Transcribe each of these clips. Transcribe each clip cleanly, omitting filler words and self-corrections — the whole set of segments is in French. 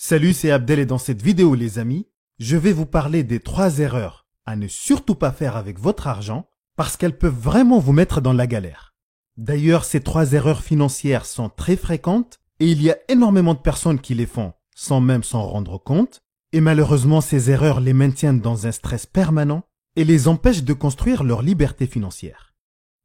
Salut, c'est Abdel et dans cette vidéo les amis, je vais vous parler des 3 erreurs à ne surtout pas faire avec votre argent parce qu'elles peuvent vraiment vous mettre dans la galère. D'ailleurs, ces 3 erreurs financières sont très fréquentes et il y a énormément de personnes qui les font sans même s'en rendre compte et malheureusement ces erreurs les maintiennent dans un stress permanent et les empêchent de construire leur liberté financière.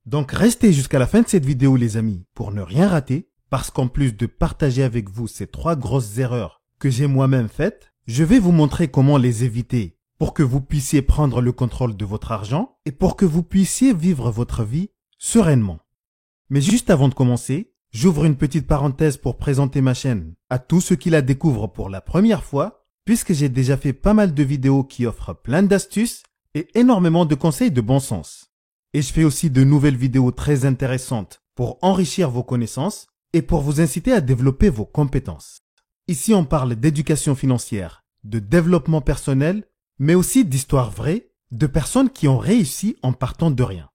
Donc restez jusqu'à la fin de cette vidéo les amis pour ne rien rater parce qu'en plus de partager avec vous ces 3 grosses erreurs que j'ai moi-même faites, je vais vous montrer comment les éviter pour que vous puissiez prendre le contrôle de votre argent et pour que vous puissiez vivre votre vie sereinement. Mais juste avant de commencer, j'ouvre une petite parenthèse pour présenter ma chaîne à tous ceux qui la découvrent pour la première fois, puisque j'ai déjà fait pas mal de vidéos qui offrent plein d'astuces et énormément de conseils de bon sens. Et je fais aussi de nouvelles vidéos très intéressantes pour enrichir vos connaissances et pour vous inciter à développer vos compétences. Ici, on parle d'éducation financière, de développement personnel, mais aussi d'histoires vraies de personnes qui ont réussi en partant de rien.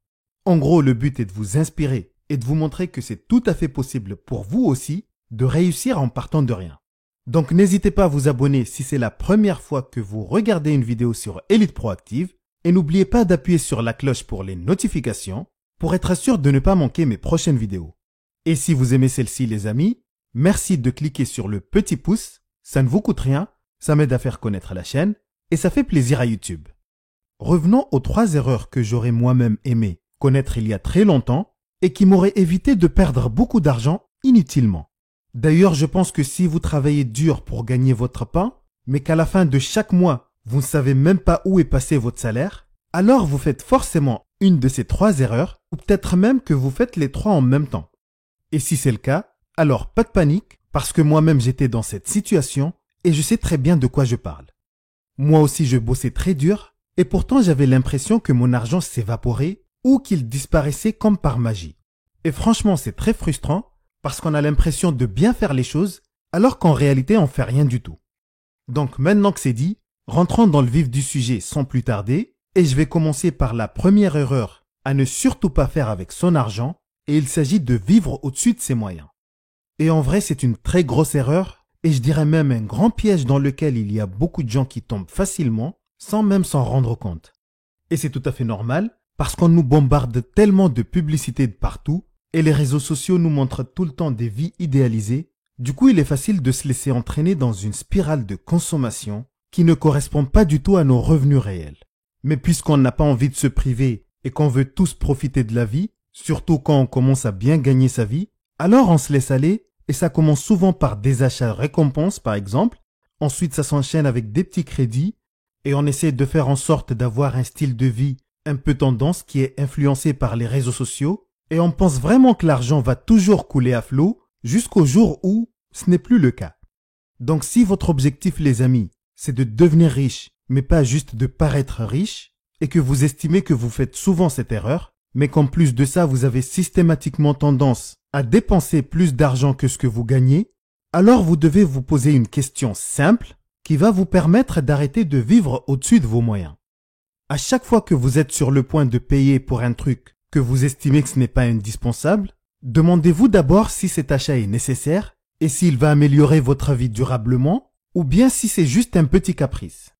En gros, le but est de vous inspirer et de vous montrer que c'est tout à fait possible pour vous aussi de réussir en partant de rien. Donc n'hésitez pas à vous abonner si c'est la première fois que vous regardez une vidéo sur Elite Proactive et n'oubliez pas d'appuyer sur la cloche pour les notifications pour être sûr de ne pas manquer mes prochaines vidéos. Et si vous aimez celle-ci les amis, merci de cliquer sur le petit pouce, ça ne vous coûte rien, ça m'aide à faire connaître la chaîne et ça fait plaisir à YouTube. Revenons aux 3 erreurs que j'aurais moi-même aimé connaître il y a très longtemps et qui m'auraient évité de perdre beaucoup d'argent inutilement. D'ailleurs, je pense que si vous travaillez dur pour gagner votre pain, mais qu'à la fin de chaque mois, vous ne savez même pas où est passé votre salaire, alors vous faites forcément une de ces 3 erreurs ou peut-être même que vous faites les 3 en même temps. Et si c'est le cas, alors pas de panique parce que moi-même j'étais dans cette situation et je sais très bien de quoi je parle. Moi aussi je bossais très dur et pourtant j'avais l'impression que mon argent s'évaporait ou qu'il disparaissait comme par magie. Et franchement c'est très frustrant parce qu'on a l'impression de bien faire les choses alors qu'en réalité on fait rien du tout. Donc maintenant que c'est dit, rentrons dans le vif du sujet sans plus tarder et je vais commencer par la première erreur à ne surtout pas faire avec son argent et il s'agit de vivre au-dessus de ses moyens. Et en vrai, c'est une très grosse erreur et je dirais même un grand piège dans lequel il y a beaucoup de gens qui tombent facilement sans même s'en rendre compte. Et c'est tout à fait normal parce qu'on nous bombarde tellement de publicités de partout et les réseaux sociaux nous montrent tout le temps des vies idéalisées. Du coup, il est facile de se laisser entraîner dans une spirale de consommation qui ne correspond pas du tout à nos revenus réels. Mais puisqu'on n'a pas envie de se priver et qu'on veut tous profiter de la vie, surtout quand on commence à bien gagner sa vie, alors on se laisse aller et ça commence souvent par des achats récompenses par exemple, ensuite ça s'enchaîne avec des petits crédits et on essaie de faire en sorte d'avoir un style de vie un peu tendance qui est influencé par les réseaux sociaux et on pense vraiment que l'argent va toujours couler à flot jusqu'au jour où ce n'est plus le cas. Donc si votre objectif les amis, c'est de devenir riche mais pas juste de paraître riche et que vous estimez que vous faites souvent cette erreur, mais qu'en plus de ça vous avez systématiquement tendance à dépenser plus d'argent que ce que vous gagnez, alors vous devez vous poser une question simple qui va vous permettre d'arrêter de vivre au-dessus de vos moyens. À chaque fois que vous êtes sur le point de payer pour un truc que vous estimez que ce n'est pas indispensable, demandez-vous d'abord si cet achat est nécessaire et s'il va améliorer votre vie durablement ou bien si c'est juste un petit caprice.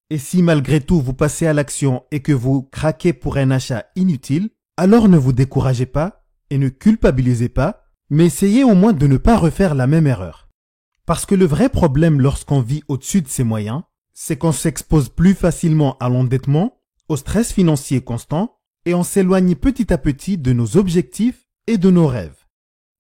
Et si malgré tout vous passez à l'action et que vous craquez pour un achat inutile, alors ne vous découragez pas et ne culpabilisez pas, mais essayez au moins de ne pas refaire la même erreur. Parce que le vrai problème lorsqu'on vit au-dessus de ses moyens, c'est qu'on s'expose plus facilement à l'endettement, au stress financier constant, et on s'éloigne petit à petit de nos objectifs et de nos rêves.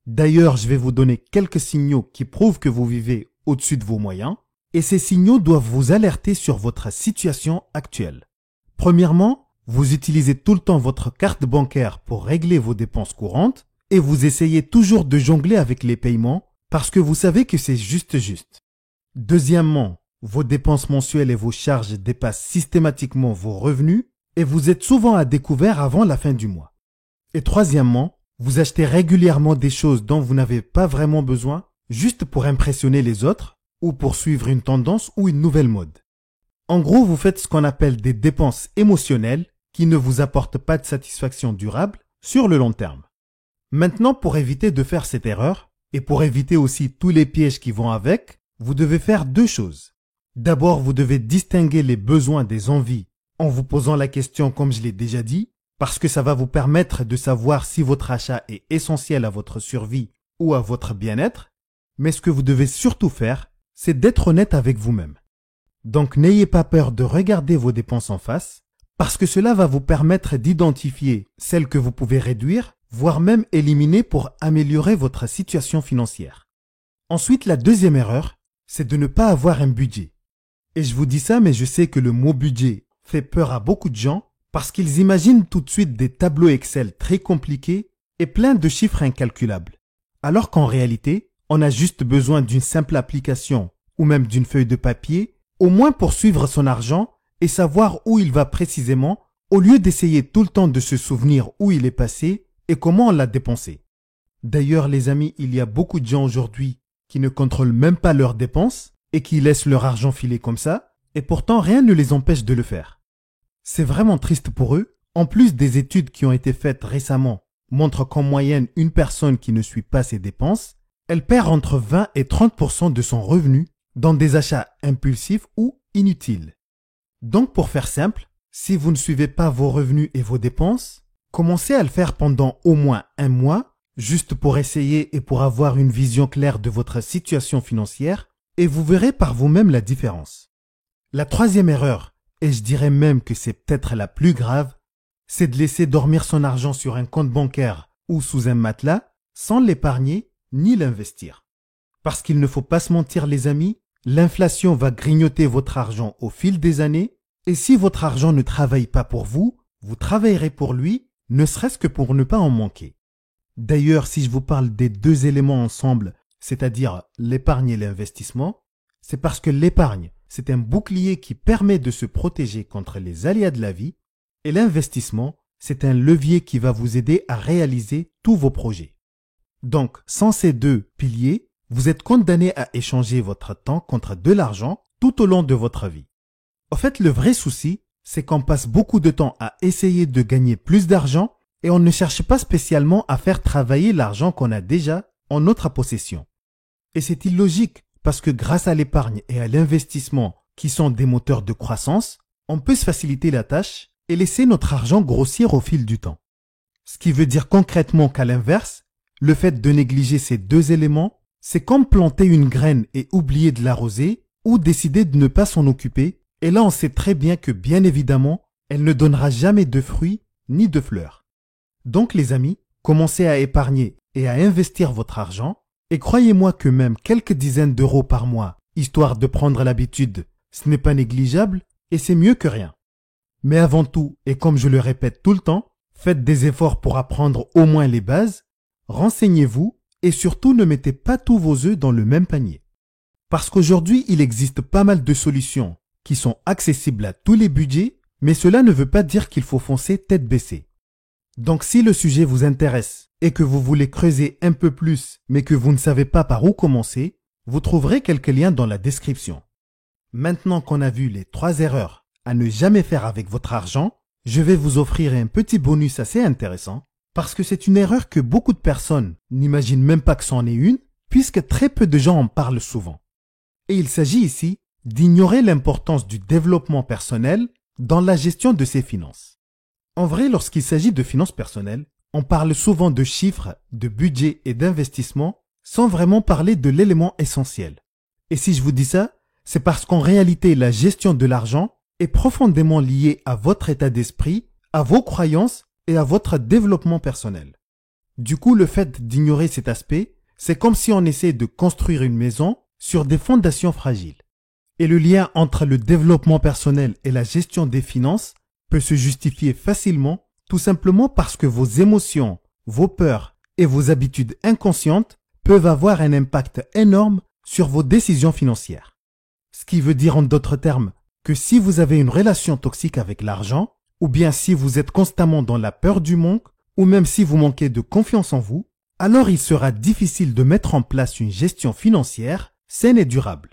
D'ailleurs, je vais vous donner quelques signaux qui prouvent que vous vivez au-dessus de vos moyens, et ces signaux doivent vous alerter sur votre situation actuelle. Premièrement, vous utilisez tout le temps votre carte bancaire pour régler vos dépenses courantes et vous essayez toujours de jongler avec les paiements parce que vous savez que c'est juste. Deuxièmement, vos dépenses mensuelles et vos charges dépassent systématiquement vos revenus et vous êtes souvent à découvert avant la fin du mois. Et troisièmement, vous achetez régulièrement des choses dont vous n'avez pas vraiment besoin juste pour impressionner les autres ou pour suivre une tendance ou une nouvelle mode. En gros, vous faites ce qu'on appelle des dépenses émotionnelles qui ne vous apportent pas de satisfaction durable sur le long terme. Maintenant, pour éviter de faire cette erreur, et pour éviter aussi tous les pièges qui vont avec, vous devez faire deux choses. D'abord, vous devez distinguer les besoins des envies en vous posant la question comme je l'ai déjà dit, parce que ça va vous permettre de savoir si votre achat est essentiel à votre survie ou à votre bien-être. Mais ce que vous devez surtout faire, c'est d'être honnête avec vous-même. Donc n'ayez pas peur de regarder vos dépenses en face, parce que cela va vous permettre d'identifier celles que vous pouvez réduire, voire même éliminer pour améliorer votre situation financière. Ensuite, la deuxième erreur, c'est de ne pas avoir un budget. Et je vous dis ça, mais je sais que le mot budget fait peur à beaucoup de gens parce qu'ils imaginent tout de suite des tableaux Excel très compliqués et plein de chiffres incalculables. Alors qu'en réalité, on a juste besoin d'une simple application ou même d'une feuille de papier, au moins pour suivre son argent et savoir où il va précisément, au lieu d'essayer tout le temps de se souvenir où il est passé et comment on l'a dépensé. D'ailleurs, les amis, il y a beaucoup de gens aujourd'hui qui ne contrôlent même pas leurs dépenses et qui laissent leur argent filer comme ça, et pourtant rien ne les empêche de le faire. C'est vraiment triste pour eux. En plus, des études qui ont été faites récemment montrent qu'en moyenne, une personne qui ne suit pas ses dépenses, elle perd entre 20 et 30% de son revenu dans des achats impulsifs ou inutiles. Donc, pour faire simple, si vous ne suivez pas vos revenus et vos dépenses, commencez à le faire pendant au moins un mois, juste pour essayer et pour avoir une vision claire de votre situation financière, et vous verrez par vous-même la différence. La troisième erreur, et je dirais même que c'est peut-être la plus grave, c'est de laisser dormir son argent sur un compte bancaire ou sous un matelas sans l'épargner ni l'investir. Parce qu'il ne faut pas se mentir les amis, l'inflation va grignoter votre argent au fil des années, et si votre argent ne travaille pas pour vous, vous travaillerez pour lui, ne serait-ce que pour ne pas en manquer. D'ailleurs, si je vous parle des deux éléments ensemble, c'est-à-dire l'épargne et l'investissement, c'est parce que l'épargne, c'est un bouclier qui permet de se protéger contre les aléas de la vie, et l'investissement, c'est un levier qui va vous aider à réaliser tous vos projets. Donc, sans ces deux piliers, vous êtes condamné à échanger votre temps contre de l'argent tout au long de votre vie. En fait, le vrai souci, c'est qu'on passe beaucoup de temps à essayer de gagner plus d'argent et on ne cherche pas spécialement à faire travailler l'argent qu'on a déjà en notre possession. Et c'est illogique parce que grâce à l'épargne et à l'investissement qui sont des moteurs de croissance, on peut se faciliter la tâche et laisser notre argent grossir au fil du temps. Ce qui veut dire concrètement qu'à l'inverse, le fait de négliger ces deux éléments, c'est comme planter une graine et oublier de l'arroser ou décider de ne pas s'en occuper. Et là, on sait très bien que, bien évidemment, elle ne donnera jamais de fruits ni de fleurs. Donc, les amis, commencez à épargner et à investir votre argent. Et croyez-moi que même quelques dizaines d'euros par mois, histoire de prendre l'habitude, ce n'est pas négligeable et c'est mieux que rien. Mais avant tout, et comme je le répète tout le temps, faites des efforts pour apprendre au moins les bases, renseignez-vous et surtout ne mettez pas tous vos œufs dans le même panier. Parce qu'aujourd'hui, il existe pas mal de solutions qui sont accessibles à tous les budgets, mais cela ne veut pas dire qu'il faut foncer tête baissée. Donc si le sujet vous intéresse et que vous voulez creuser un peu plus, mais que vous ne savez pas par où commencer, vous trouverez quelques liens dans la description. Maintenant qu'on a vu les 3 erreurs à ne jamais faire avec votre argent, je vais vous offrir un petit bonus assez intéressant, parce que c'est une erreur que beaucoup de personnes n'imaginent même pas que c'en est une, puisque très peu de gens en parlent souvent. Et il s'agit ici d'ignorer l'importance du développement personnel dans la gestion de ses finances. En vrai, lorsqu'il s'agit de finances personnelles, on parle souvent de chiffres, de budget et d'investissement sans vraiment parler de l'élément essentiel. Et si je vous dis ça, c'est parce qu'en réalité, la gestion de l'argent est profondément liée à votre état d'esprit, à vos croyances et à votre développement personnel. Du coup, le fait d'ignorer cet aspect, c'est comme si on essayait de construire une maison sur des fondations fragiles. Et le lien entre le développement personnel et la gestion des finances peut se justifier facilement, tout simplement parce que vos émotions, vos peurs et vos habitudes inconscientes peuvent avoir un impact énorme sur vos décisions financières. Ce qui veut dire en d'autres termes que si vous avez une relation toxique avec l'argent, ou bien si vous êtes constamment dans la peur du manque, ou même si vous manquez de confiance en vous, alors il sera difficile de mettre en place une gestion financière saine et durable.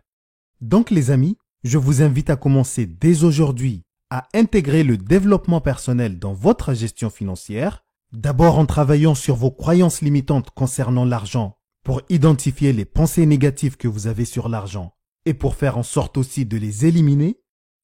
Donc les amis, je vous invite à commencer dès aujourd'hui à intégrer le développement personnel dans votre gestion financière, d'abord en travaillant sur vos croyances limitantes concernant l'argent pour identifier les pensées négatives que vous avez sur l'argent et pour faire en sorte aussi de les éliminer.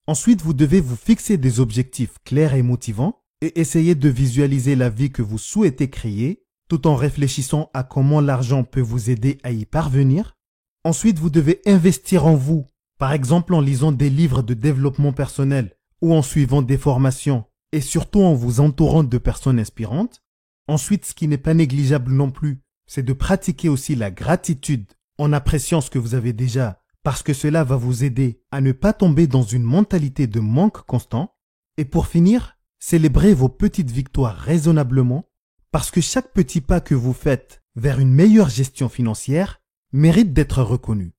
Ensuite, vous devez vous fixer des objectifs clairs et motivants et essayer de visualiser la vie que vous souhaitez créer tout en réfléchissant à comment l'argent peut vous aider à y parvenir. Ensuite, vous devez investir en vous, par exemple en lisant des livres de développement personnel ou en suivant des formations et surtout en vous entourant de personnes inspirantes. Ensuite, ce qui n'est pas négligeable non plus, c'est de pratiquer aussi la gratitude en appréciant ce que vous avez déjà parce que cela va vous aider à ne pas tomber dans une mentalité de manque constant. Et pour finir, célébrez vos petites victoires raisonnablement parce que chaque petit pas que vous faites vers une meilleure gestion financière mérite d'être reconnu.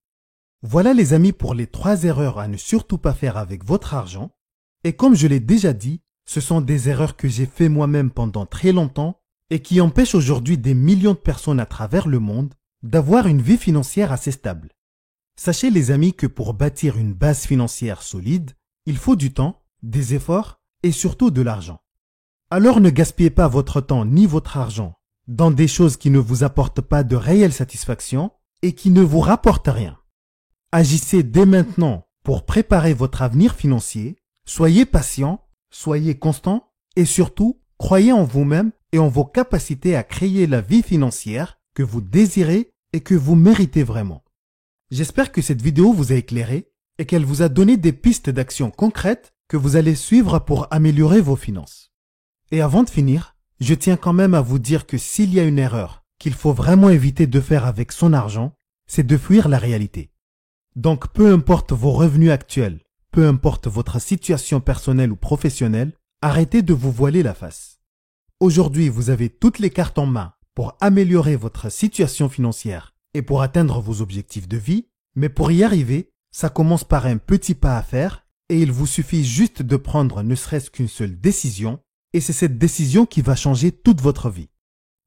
Voilà les amis pour les 3 erreurs à ne surtout pas faire avec votre argent. Et comme je l'ai déjà dit, ce sont des erreurs que j'ai fait moi-même pendant très longtemps et qui empêchent aujourd'hui des millions de personnes à travers le monde d'avoir une vie financière assez stable. Sachez les amis que pour bâtir une base financière solide, il faut du temps, des efforts et surtout de l'argent. Alors ne gaspillez pas votre temps ni votre argent dans des choses qui ne vous apportent pas de réelle satisfaction et qui ne vous rapportent rien. Agissez dès maintenant pour préparer votre avenir financier, soyez patient, soyez constant et surtout, croyez en vous-même et en vos capacités à créer la vie financière que vous désirez et que vous méritez vraiment. J'espère que cette vidéo vous a éclairé et qu'elle vous a donné des pistes d'action concrètes que vous allez suivre pour améliorer vos finances. Et avant de finir, je tiens quand même à vous dire que s'il y a une erreur qu'il faut vraiment éviter de faire avec son argent, c'est de fuir la réalité. Donc peu importe vos revenus actuels, peu importe votre situation personnelle ou professionnelle, arrêtez de vous voiler la face. Aujourd'hui, vous avez toutes les cartes en main pour améliorer votre situation financière et pour atteindre vos objectifs de vie, mais pour y arriver, ça commence par un petit pas à faire et il vous suffit juste de prendre ne serait-ce qu'une seule décision et c'est cette décision qui va changer toute votre vie.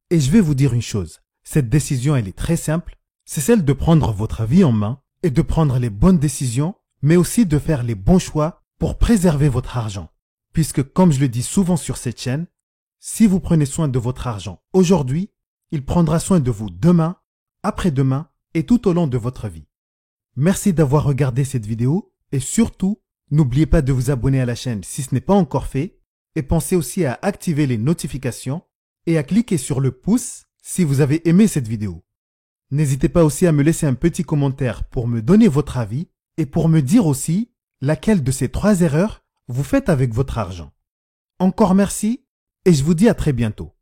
Et je vais vous dire une chose, cette décision elle est très simple, c'est celle de prendre votre vie en main et de prendre les bonnes décisions, mais aussi de faire les bons choix pour préserver votre argent. Puisque comme je le dis souvent sur cette chaîne, si vous prenez soin de votre argent aujourd'hui, il prendra soin de vous demain, après-demain et tout au long de votre vie. Merci d'avoir regardé cette vidéo et surtout, n'oubliez pas de vous abonner à la chaîne si ce n'est pas encore fait et pensez aussi à activer les notifications et à cliquer sur le pouce si vous avez aimé cette vidéo. N'hésitez pas aussi à me laisser un petit commentaire pour me donner votre avis et pour me dire aussi laquelle de ces 3 erreurs vous faites avec votre argent. Encore merci et je vous dis à très bientôt.